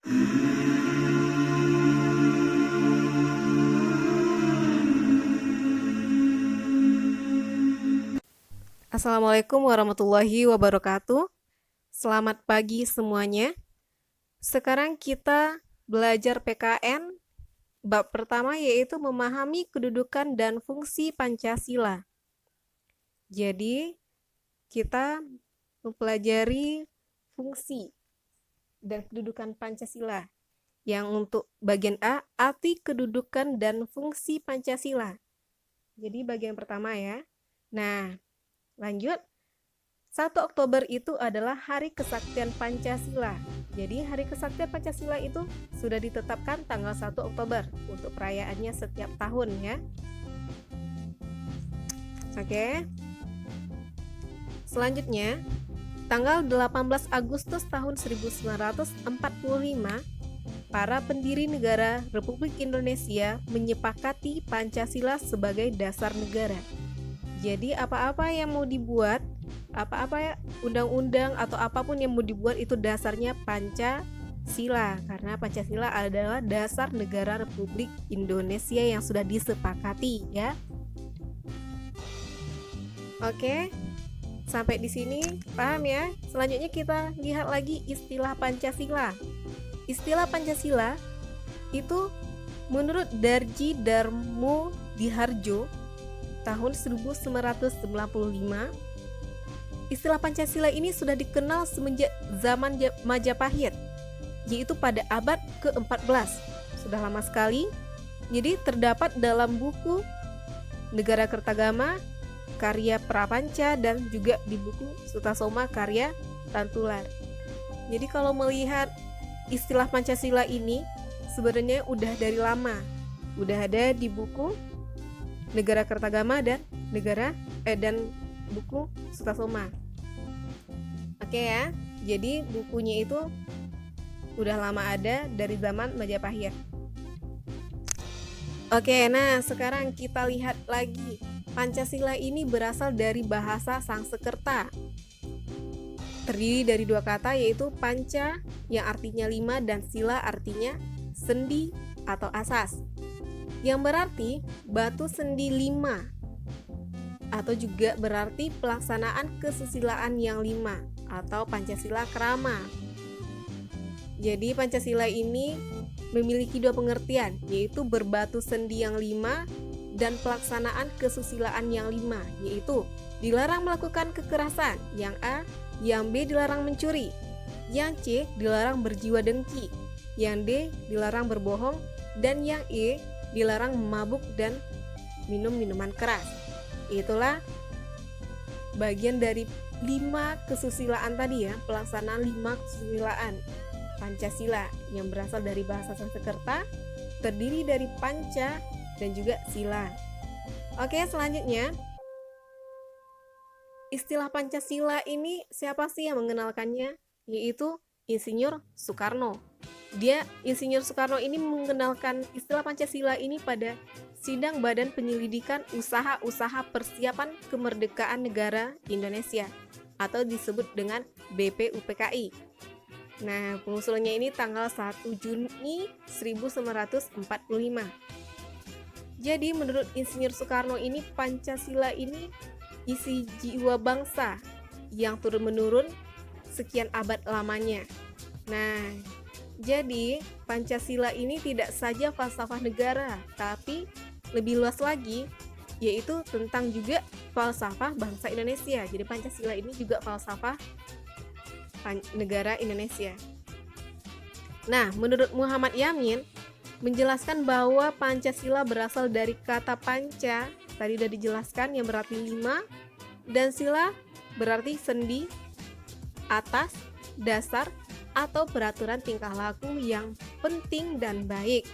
Assalamualaikum warahmatullahi wabarakatuh. Selamat pagi semuanya. Sekarang kita belajar PKN bab pertama, yaitu memahami kedudukan dan fungsi Pancasila. Jadi, kita mempelajari fungsi dan kedudukan Pancasila. Yang untuk bagian A, arti kedudukan dan fungsi Pancasila. Jadi bagian pertama ya. Nah, lanjut. 1 Oktober itu adalah Hari Kesaktian Pancasila. Jadi Hari Kesaktian Pancasila itu sudah ditetapkan tanggal 1 Oktober untuk perayaannya setiap tahun ya. Oke. Selanjutnya, tanggal 18 Agustus tahun 1945, para pendiri negara Republik Indonesia menyepakati Pancasila sebagai dasar negara. Jadi apa-apa yang mau dibuat, apa-apa undang-undang atau apapun yang mau dibuat itu dasarnya Pancasila, karena Pancasila adalah dasar negara Republik Indonesia yang sudah disepakati ya. Oke, sampai di sini paham ya? Selanjutnya kita lihat lagi istilah Pancasila. Istilah Pancasila itu menurut Darji Darmo Diharjo tahun 1995, istilah Pancasila ini sudah dikenal semenjak zaman Majapahit, yaitu pada abad ke-14. Sudah lama sekali. Jadi terdapat dalam buku Negara Kertagama karya Prapanca dan juga di buku Sutasoma karya Tantular. Jadi kalau melihat istilah Pancasila ini sebenarnya udah dari lama. Udah ada di buku Negara Kertagama dan buku Sutasoma. Oke ya. Jadi bukunya itu udah lama ada dari zaman Majapahit. Oke, nah sekarang kita lihat lagi. Pancasila ini berasal dari bahasa Sangsekerta. Terdiri dari 2 kata, yaitu panca yang artinya 5 dan sila artinya sendi atau asas, yang berarti batu sendi 5, atau juga berarti pelaksanaan kesusilaan yang 5 atau Pancasila Krama. Jadi Pancasila ini memiliki 2 pengertian, yaitu berbatu sendi yang 5 dan pelaksanaan kesusilaan yang 5, yaitu dilarang melakukan kekerasan, yang A, yang B dilarang mencuri, yang C dilarang berjiwa dengki, yang D dilarang berbohong, dan yang E dilarang mabuk dan minum minuman keras. Itulah bagian dari 5 kesusilaan tadi ya, pelaksanaan 5 kesusilaan Pancasila yang berasal dari bahasa Sanskerta, terdiri dari panca dan juga sila. Oke, selanjutnya istilah Pancasila ini siapa sih yang mengenalkannya? Yaitu Insinyur Soekarno. Insinyur Soekarno ini mengenalkan istilah Pancasila ini pada sidang Badan Penyelidikan Usaha-Usaha Persiapan Kemerdekaan Negara Indonesia atau disebut dengan BPUPKI. Nah, pengusulannya ini tanggal 1 Juni 1945. Jadi menurut Insinyur Soekarno ini, Pancasila ini isi jiwa bangsa yang turun-menurun sekian abad lamanya. Nah, jadi Pancasila ini tidak saja falsafah negara, tapi lebih luas lagi, yaitu tentang juga falsafah bangsa Indonesia. Jadi Pancasila ini juga falsafah negara Indonesia. Nah, menurut Muhammad Yamin menjelaskan bahwa Pancasila berasal dari kata panca, tadi sudah dijelaskan, yang berarti 5, dan sila berarti sendi, atas, dasar, atau peraturan tingkah laku yang penting dan baik.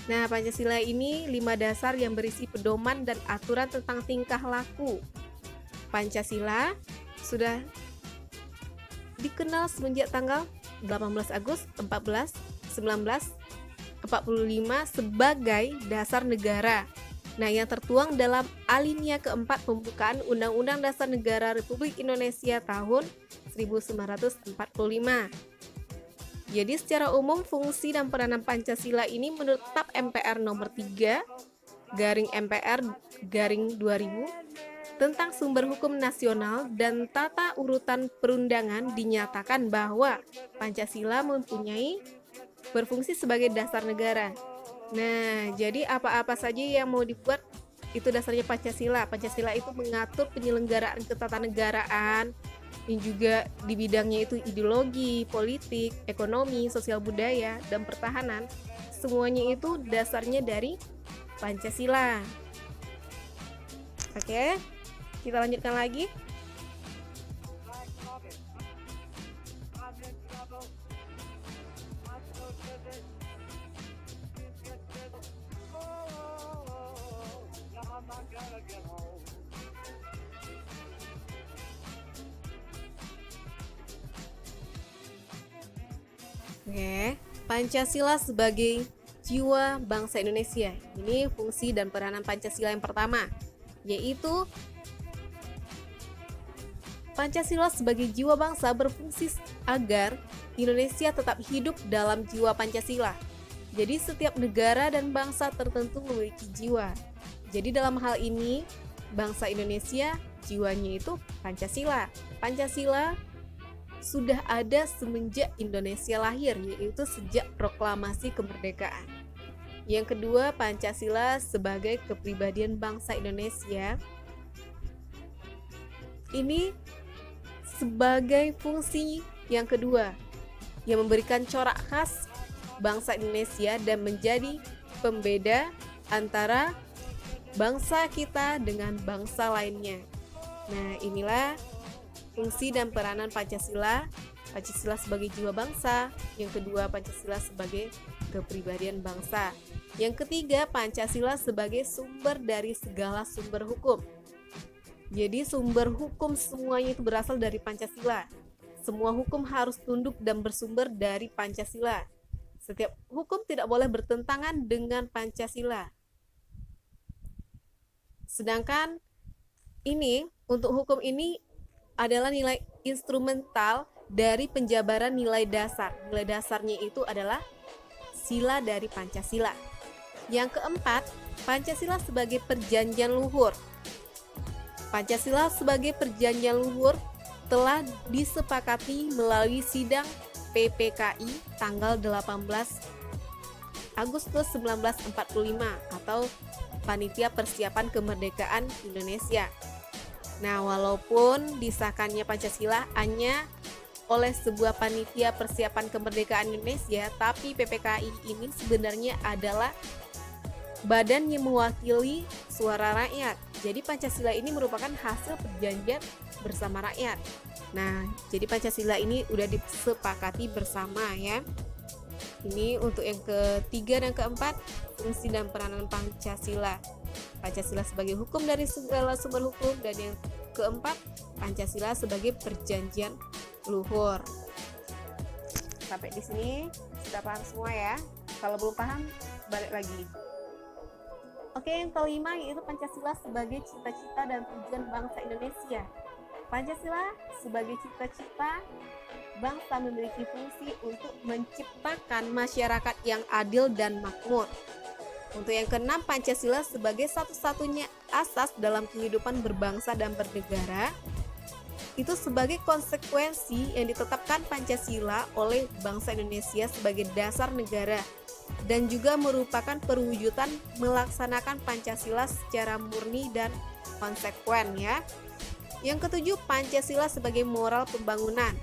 Nah, Pancasila ini 5 dasar yang berisi pedoman dan aturan tentang tingkah laku. Pancasila sudah dikenal semenjak tanggal 18 Agustus 1945 sebagai dasar negara. Nah, yang tertuang dalam alinea keempat pembukaan Undang-Undang Dasar Negara Republik Indonesia tahun 1945. Jadi secara umum fungsi dan peranan Pancasila ini menurut TAP MPR nomor 3 garing MPR garing 2000 tentang sumber hukum nasional dan tata urutan perundangan dinyatakan bahwa Pancasila mempunyai berfungsi sebagai dasar negara. Nah, jadi apa-apa saja yang mau dibuat itu dasarnya Pancasila. Pancasila itu mengatur penyelenggaraan ketatanegaraan yang juga di bidangnya itu ideologi, politik, ekonomi, sosial budaya, dan pertahanan. Semuanya itu dasarnya dari Pancasila. Oke, kita lanjutkan lagi. Oke, Pancasila sebagai jiwa bangsa Indonesia. Ini fungsi dan peranan Pancasila yang pertama, yaitu Pancasila sebagai jiwa bangsa berfungsi agar Indonesia tetap hidup dalam jiwa Pancasila. Jadi setiap negara dan bangsa tertentu memiliki jiwa. Jadi dalam hal ini bangsa Indonesia jiwanya itu Pancasila. Pancasila sudah ada semenjak Indonesia lahir, yaitu sejak proklamasi kemerdekaan. Yang kedua, Pancasila sebagai kepribadian bangsa Indonesia. Ini sebagai fungsi yang kedua yang memberikan corak khas bangsa Indonesia dan menjadi pembeda antara bangsa kita dengan bangsa lainnya. Nah, inilah fungsi dan peranan Pancasila. Pancasila sebagai jiwa bangsa. Yang kedua, Pancasila sebagai kepribadian bangsa. Yang ketiga, Pancasila sebagai sumber dari segala sumber hukum. Jadi sumber hukum semuanya itu berasal dari Pancasila. Semua hukum harus tunduk dan bersumber dari Pancasila. Setiap hukum tidak boleh bertentangan dengan Pancasila. Sedangkan ini, untuk hukum ini adalah nilai instrumental dari penjabaran nilai dasar. Nilai dasarnya itu adalah sila dari Pancasila. Yang keempat, Pancasila sebagai perjanjian luhur. Pancasila sebagai perjanjian luhur telah disepakati melalui sidang PPKI tanggal 18 Agustus 1945 atau Panitia Persiapan Kemerdekaan Indonesia. Nah, walaupun disahkannya Pancasila hanya oleh sebuah panitia persiapan kemerdekaan Indonesia, tapi PPKI ini sebenarnya adalah badan yang mewakili suara rakyat. Jadi Pancasila ini merupakan hasil perjanjian bersama rakyat. Nah, jadi Pancasila ini udah disepakati bersama ya. Ini untuk yang ketiga dan keempat, fungsi dan peranan Pancasila. Pancasila sebagai hukum dari segala sumber hukum, dan yang keempat, Pancasila sebagai perjanjian luhur. Sampai di sini sudah paham semua ya. Kalau belum paham, balik lagi. Oke, yang kelima yaitu Pancasila sebagai cita-cita dan tujuan bangsa Indonesia. Pancasila sebagai cita-cita bangsa memiliki fungsi untuk menciptakan masyarakat yang adil dan makmur. Untuk yang keenam, Pancasila sebagai satu-satunya asas dalam kehidupan berbangsa dan bernegara. Itu sebagai konsekuensi yang ditetapkan Pancasila oleh bangsa Indonesia sebagai dasar negara, dan juga merupakan perwujudan melaksanakan Pancasila secara murni dan konsekuen ya. Yang ketujuh, Pancasila sebagai moral pembangunan.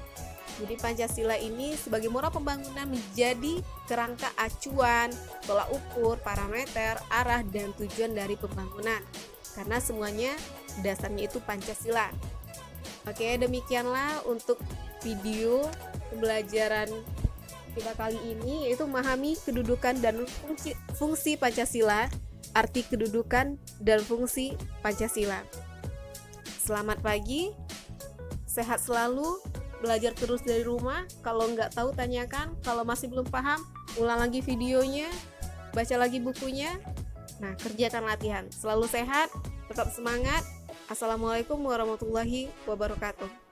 Jadi Pancasila ini sebagai moral pembangunan menjadi kerangka acuan, tolak ukur, parameter, arah, dan tujuan dari pembangunan. Karena semuanya dasarnya itu Pancasila. Oke, demikianlah untuk video pembelajaran kita kali ini, yaitu memahami kedudukan dan fungsi Pancasila, arti kedudukan dan fungsi Pancasila. Selamat pagi, sehat selalu. Belajar terus dari rumah. Kalau nggak tahu tanyakan. Kalau masih belum paham, ulang lagi videonya, baca lagi bukunya. Nah, kerjakan latihan. Selalu sehat, tetap semangat. Assalamualaikum warahmatullahi wabarakatuh.